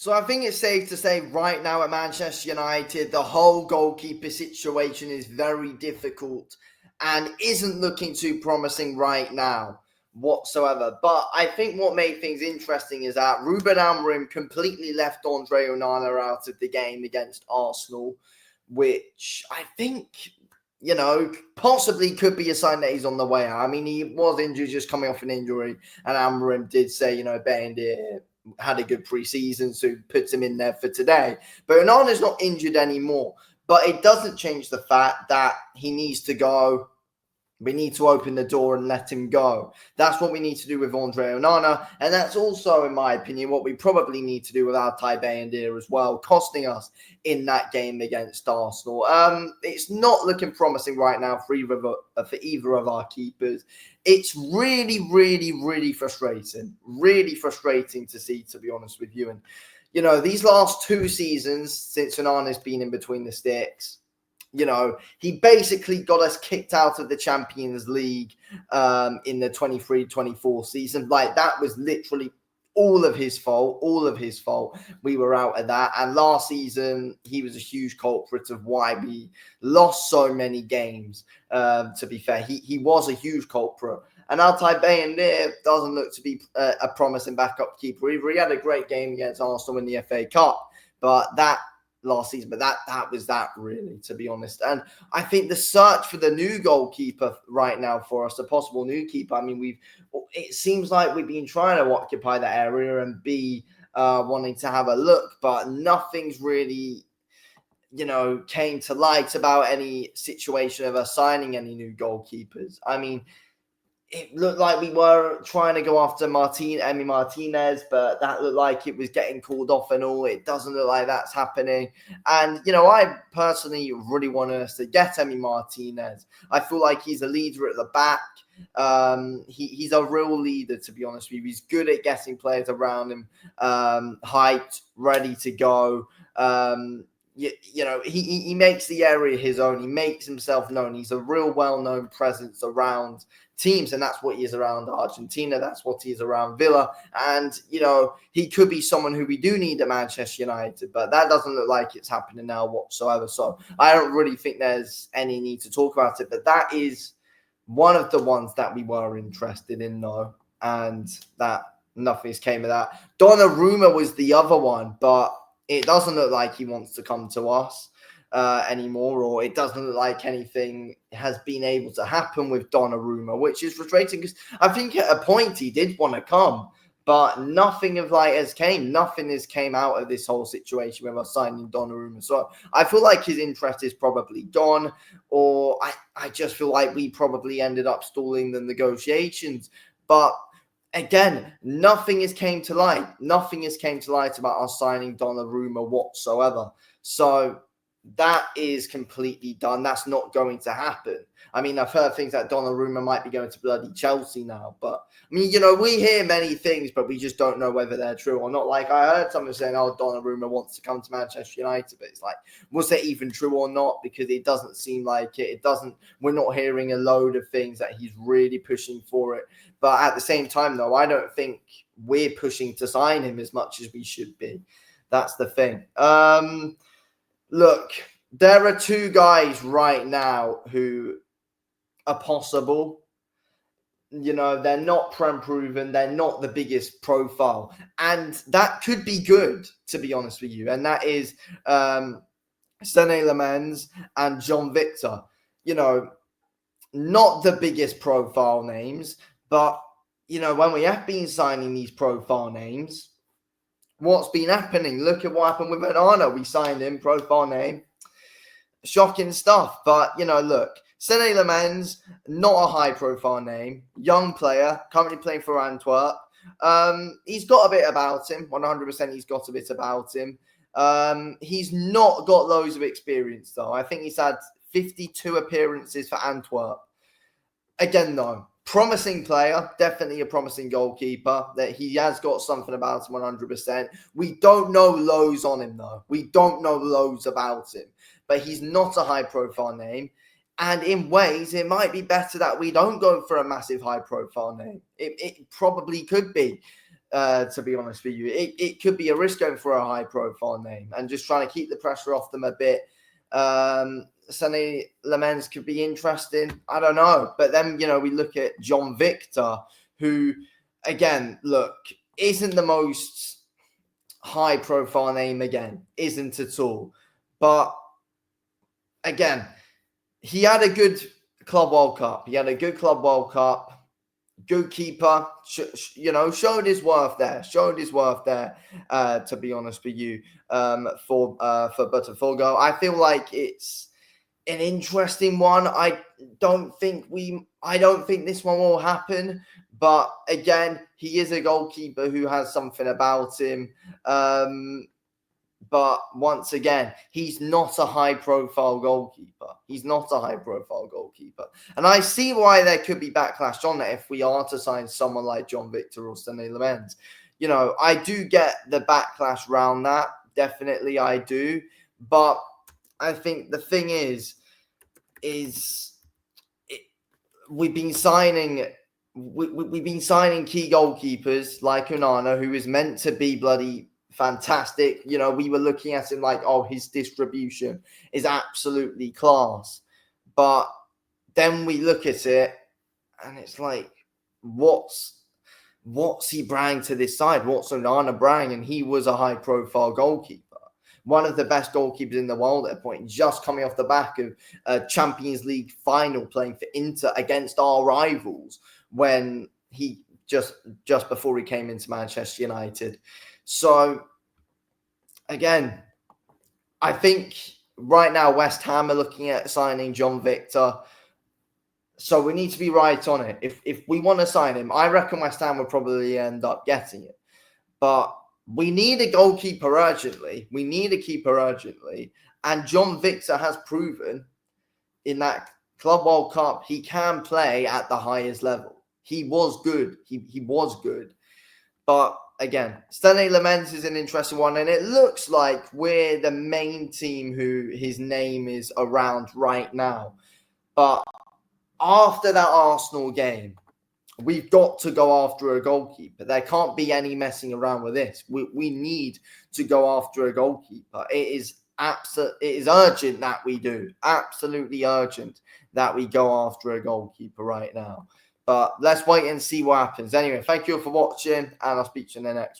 So I think it's safe to say right now at Manchester United, the whole goalkeeper situation is very difficult and isn't looking too promising right now whatsoever. But I think what made things interesting is that Ruben Amorim completely left Andre Onana out of the game against Arsenal, which I think, possibly could be a sign that he's on the way out. I mean, he was injured, just coming off an injury, and Amorim did say, Bayern had a good preseason, so puts him in there for today. But Onana's not injured anymore. But it doesn't change the fact that he needs to go. We need to open the door and let him go. That's what we need to do with Andre Onana. And that's also, in my opinion, what we probably need to do with Altay Bayındır as well, costing us in that game against Arsenal. It's not looking promising right now for either of our keepers. It's really, really, really frustrating. Really frustrating to see, to be honest with you. And, these last 2 seasons since Onana's been in between the sticks, he basically got us kicked out of the Champions League in the 23-24 season. Like, that was literally all of his fault. We were out of that. And last season, he was a huge culprit of why we lost so many games. To be fair, he was a huge culprit. And Altay Bayındır doesn't look to be a promising backup keeper either. He had a great game against Arsenal in the FA Cup, but last season, but that was that, really, to be honest. And I think the search for the new goalkeeper right now for us, a possible new keeper, I mean, it seems like we've been trying to occupy that area and be wanting to have a look, but nothing's really, came to light about any situation of us signing any new goalkeepers. I mean, it looked like we were trying to go after Emi Martinez, but that looked like it was getting called off and all. It doesn't look like that's happening. And, I personally really want us to get Emi Martinez. I feel like he's a leader at the back. He's a real leader, to be honest with you. He's good at getting players around him, hyped, ready to go. He makes the area his own. He makes himself known. He's a real well-known presence around teams, and that's what he is around Argentina. That's what he is around Villa. And, he could be someone who we do need at Manchester United, but that doesn't look like it's happening now whatsoever. So I don't really think there's any need to talk about it, but that is one of the ones that we were interested in, though, and that nothing's came of that. Donnarumma was the other one, but it doesn't look like he wants to come to us anymore, or it doesn't look like anything has been able to happen with Donnarumma, which is frustrating because I think at a point he did want to come, but nothing has came out of this whole situation with us signing Donnarumma. So I feel like his interest is probably gone, or I just feel like we probably ended up stalling the negotiations. But again, nothing has came to light. Nothing has came to light about us signing Donnarumma whatsoever. So that is completely done. That's not going to happen. I mean, I've heard things that Donnarumma might be going to bloody Chelsea now. But, I mean, we hear many things, but we just don't know whether they're true or not. Like, I heard someone saying, Donnarumma wants to come to Manchester United. But it's like, was that even true or not? Because it doesn't seem like it. We're not hearing a load of things that he's really pushing for it. But at the same time, though, I don't think we're pushing to sign him as much as we should be. That's the thing. Look, there are 2 guys right now who are possible. They're not Prem-proven. They're not the biggest profile. And that could be good, to be honest with you. And that is Sané Lammens and John Victor. Not the biggest profile names, but, when we have been signing these profile names, what's been happening? Look at what happened with Onana. We signed him, profile name. Shocking stuff. But, look, Sané Lammens, not a high-profile name. Young player, currently playing for Antwerp. He's got a bit about him. 100% he's got a bit about him. He's not got loads of experience, though. I think he's had 52 appearances for Antwerp. Again, though, promising player, definitely a promising goalkeeper. That he has got something about him 100%. We don't know loads on him, though. We don't know loads about him. But he's not a high-profile name. And in ways, it might be better that we don't go for a massive high-profile name. It probably could be. to be honest with you. It could be a risk going for a high-profile name and just trying to keep the pressure off them a bit. Sonny Lammens could be interesting. I don't know. But then, we look at John Victor, who, again, look, isn't the most high-profile name again. Isn't at all. But, again, he had a good Club World Cup. Good keeper, showed his worth there. To be honest with you, for Botafogo. I feel like it's an interesting one. I don't think this one will happen. But again, he is a goalkeeper who has something about him. But once again, he's not a high-profile goalkeeper. And I see why there could be backlash on that if we are to sign someone like John Victor or Sonny Lammens. I do get the backlash around that. Definitely I do. But I think the thing is we've been signing key goalkeepers like Onana, who is meant to be bloody fantastic. We were looking at him like, his distribution is absolutely class. But then we look at it and it's like, what's he bringing to this side? What's Onana bringing? And he was a high-profile goalkeeper. One of the best goalkeepers in the world at a point, just coming off the back of a Champions League final playing for Inter against our rivals when he just before he came into Manchester United. So, again, I think right now West Ham are looking at signing John Victor. So we need to be right on it. If we want to sign him, I reckon West Ham will probably end up getting it. But we need a goalkeeper urgently. And John Victor has proven in that Club World Cup he can play at the highest level. He was good. He was good. But again, Sonny Lammens is an interesting one, and it looks like we're the main team who his name is around right now. But after that Arsenal game, we've got to go after a goalkeeper. There can't be any messing around with this. We need to go after a goalkeeper. It is urgent that we do. Absolutely urgent that we go after a goalkeeper right now. But let's wait and see what happens. Anyway, thank you all for watching, and I'll speak to you in the next one.